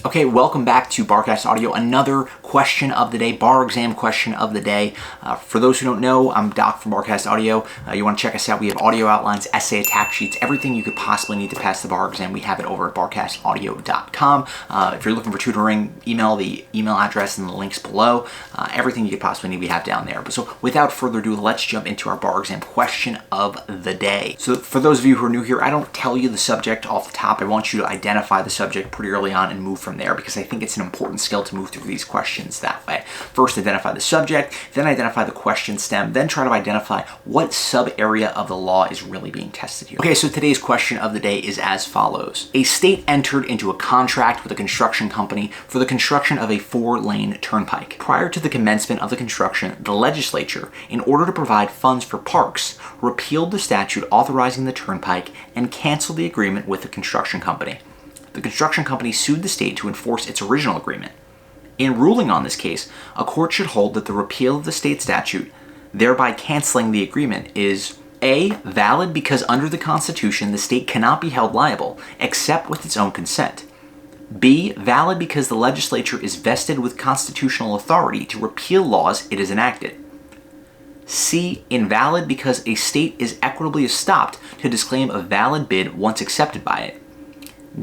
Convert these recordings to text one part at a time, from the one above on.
Okay, welcome back to BarcastAudio. Another question of the day, bar exam question of the day. For those who don't know, I'm Doc from BarcastAudio. You want to check us out. We have audio outlines, essay attack sheets, everything you could possibly need to pass the bar exam. We have it over at BarcastAudio.com. If you're looking for tutoring, email the email address and the links below. Everything you could possibly need, we have down there. So without further ado, let's jump into our bar exam question of the day. So for those of you who are new here, I don't tell you the subject off the top. I want you to identify the subject pretty early on and move from there, because I think it's an important skill to move through these questions that way. First, identify the subject, then identify the question stem, then try to identify what sub-area of the law is really being tested here. Okay, so today's question of the day is as follows. A state entered into a contract with a construction company for the construction of a 4-lane turnpike. Prior to the commencement of the construction, the legislature, in order to provide funds for parks, repealed the statute authorizing the turnpike and canceled the agreement with the construction company. The construction company sued the state to enforce its original agreement. In ruling on this case, a court should hold that the repeal of the state statute, thereby canceling the agreement, is A, valid because under the Constitution the state cannot be held liable except with its own consent. B, valid because the legislature is vested with constitutional authority to repeal laws it has enacted. C, invalid because a state is equitably estopped to disclaim a valid bid once accepted by it.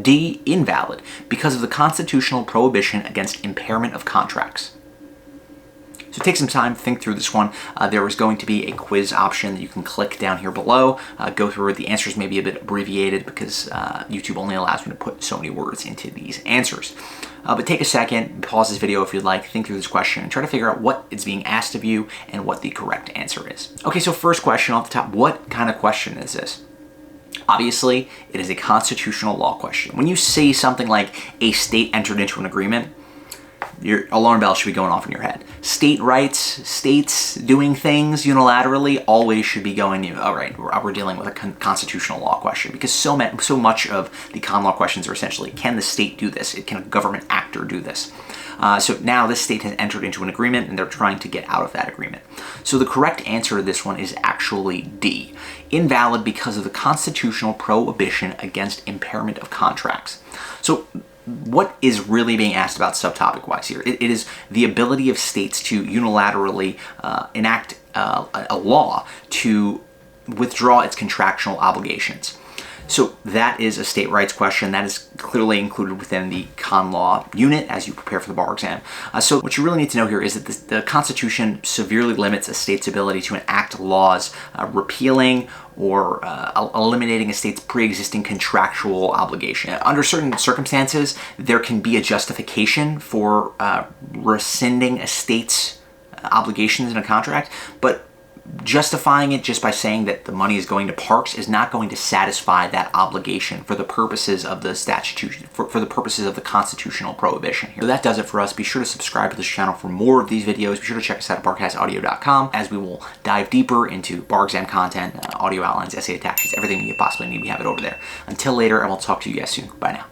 D, invalid because of the constitutional prohibition against impairment of contracts. So take some time, think through this one. There is going to be a quiz option that you can click down here below. Go through it. The answers may be a bit abbreviated because YouTube only allows me to put so many words into these answers. But take a second, pause this video if you'd like, think through this question, and try to figure out what is being asked of you and what the correct answer is. Okay, so first question off the top, what kind of question is this? Obviously, it is a constitutional law question. When you say something like a state entered into an agreement, your alarm bell should be going off in your head. State rights, states doing things unilaterally always should be going, all right, we're dealing with a constitutional law question, because so much of the con law questions are essentially, can the state do this? Can a government actor do this? So now this state has entered into an agreement and they're trying to get out of that agreement. So the correct answer to this one is actually D, invalid because of the constitutional prohibition against impairment of contracts. So what is really being asked about subtopic-wise here? It is the ability of states to unilaterally enact a law to withdraw its contractual obligations. So that is a state rights question. That is clearly included within the con law unit as you prepare for the bar exam. So what you really need to know here is that the Constitution severely limits a state's ability to enact laws repealing or eliminating a state's pre-existing contractual obligation. Under certain circumstances, there can be a justification for rescinding a state's obligations in a contract, but justifying it just by saying that the money is going to parks is not going to satisfy that obligation for the purposes of the statute, for the purposes of the constitutional prohibition here. So that does it for us. Be sure to subscribe to this channel for more of these videos. Be sure to check us out at BarcastAudio.com, as we will dive deeper into bar exam content, audio outlines, essay attack sheets, everything you possibly need. We have it over there. Until later, I will talk to you guys soon. Bye now.